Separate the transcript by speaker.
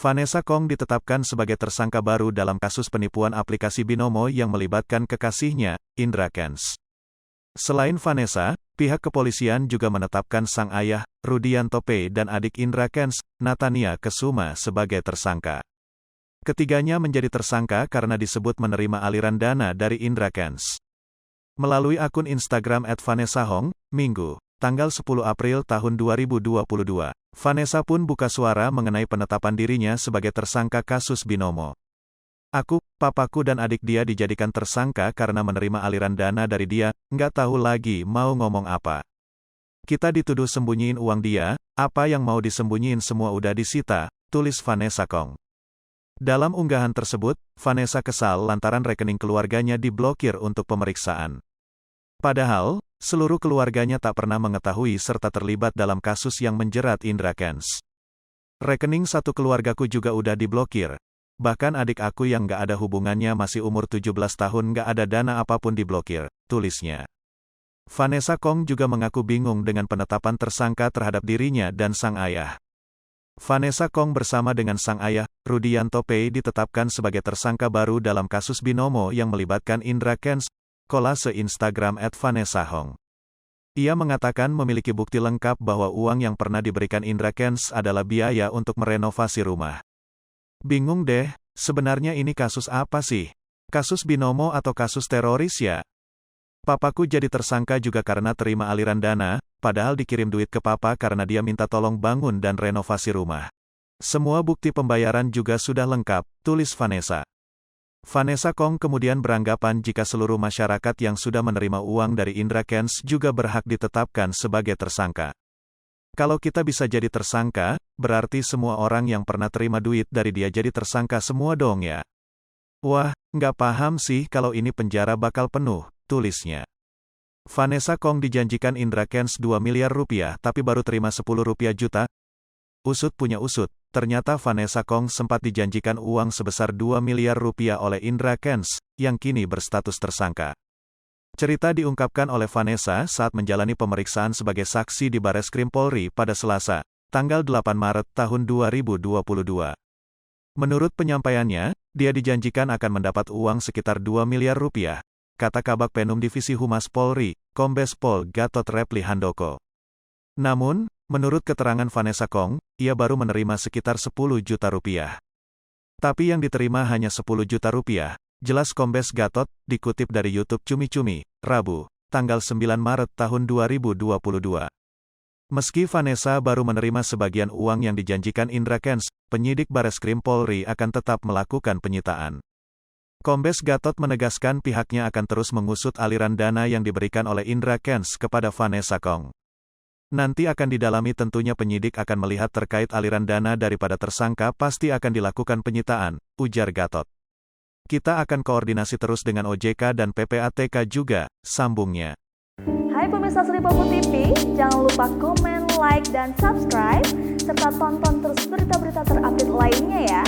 Speaker 1: Vanessa Kong ditetapkan sebagai tersangka baru dalam kasus penipuan aplikasi Binomo yang melibatkan kekasihnya, Indra Kents. Selain Vanessa, pihak kepolisian juga menetapkan sang ayah, Rudianto P. dan adik Indra Kents, Natania Kesuma sebagai tersangka. Ketiganya menjadi tersangka karena disebut menerima aliran dana dari Indra Kents. Melalui akun Instagram @vanessahong, Minggu, tanggal 10 April tahun 2022, Vanessa pun buka suara mengenai penetapan dirinya sebagai tersangka kasus Binomo. Aku, papaku dan adik dia dijadikan tersangka karena menerima aliran dana dari dia, nggak tahu lagi mau ngomong apa. Kita dituduh sembunyiin uang dia, apa yang mau disembunyiin semua udah disita, tulis Vanessa Kong. Dalam unggahan tersebut, Vanessa kesal lantaran rekening keluarganya diblokir untuk pemeriksaan. Padahal, seluruh keluarganya tak pernah mengetahui serta terlibat dalam kasus yang menjerat Indra Kents. Rekening satu keluargaku juga udah diblokir. Bahkan adik aku yang nggak ada hubungannya masih umur 17 tahun nggak ada dana apapun diblokir, tulisnya. Vanessa Kong juga mengaku bingung dengan penetapan tersangka terhadap dirinya dan sang ayah. Vanessa Kong bersama dengan sang ayah, Rudianto P. ditetapkan sebagai tersangka baru dalam kasus Binomo yang melibatkan Indra Kents, kolase Instagram @vanessahong. Ia mengatakan memiliki bukti lengkap bahwa uang yang pernah diberikan Indra Kents adalah biaya untuk merenovasi rumah. Bingung deh, sebenarnya ini kasus apa sih? Kasus Binomo atau kasus teroris ya? Papaku jadi tersangka juga karena terima aliran dana, padahal dikirim duit ke papa karena dia minta tolong bangun dan renovasi rumah. Semua bukti pembayaran juga sudah lengkap, tulis Vanessa. Vanessa Kong kemudian beranggapan jika seluruh masyarakat yang sudah menerima uang dari Indra Kents juga berhak ditetapkan sebagai tersangka. Kalau kita bisa jadi tersangka, berarti semua orang yang pernah terima duit dari dia jadi tersangka semua dong ya. Wah, nggak paham sih kalau ini penjara bakal penuh, tulisnya. Vanessa Kong dijanjikan Indra Kents 2 miliar rupiah tapi baru terima 10 rupiah juta. Usut punya usut, ternyata Vanessa Kong sempat dijanjikan uang sebesar 2 miliar rupiah oleh Indra Kents, yang kini berstatus tersangka. Cerita diungkapkan oleh Vanessa saat menjalani pemeriksaan sebagai saksi di Bareskrim Polri pada Selasa, tanggal 8 Maret tahun 2022. Menurut penyampaiannya, dia dijanjikan akan mendapat uang sekitar 2 miliar rupiah, kata Kabag Penum Divisi Humas Polri, Kombes Pol Gatot Repli Handoko. Namun, menurut keterangan Vanessa Kong, ia baru menerima sekitar 10 juta rupiah. Tapi yang diterima hanya 10 juta rupiah. Jelas Kombes Gatot, dikutip dari YouTube Cumi Cumi, Rabu, tanggal 9 Maret tahun 2022. Meski Vanessa baru menerima sebagian uang yang dijanjikan Indra Kents, penyidik Bareskrim Polri akan tetap melakukan penyitaan. Kombes Gatot menegaskan pihaknya akan terus mengusut aliran dana yang diberikan oleh Indra Kents kepada Vanessa Kong. Nanti akan didalami tentunya penyidik akan melihat terkait aliran dana daripada tersangka pasti akan dilakukan penyitaan, ujar Gatot. Kita akan koordinasi terus dengan OJK dan PPATK juga, sambungnya.
Speaker 2: Hai pemirsa Sri Popo TV, jangan lupa komen, like, dan subscribe, serta tonton terus berita-berita terupdate lainnya ya.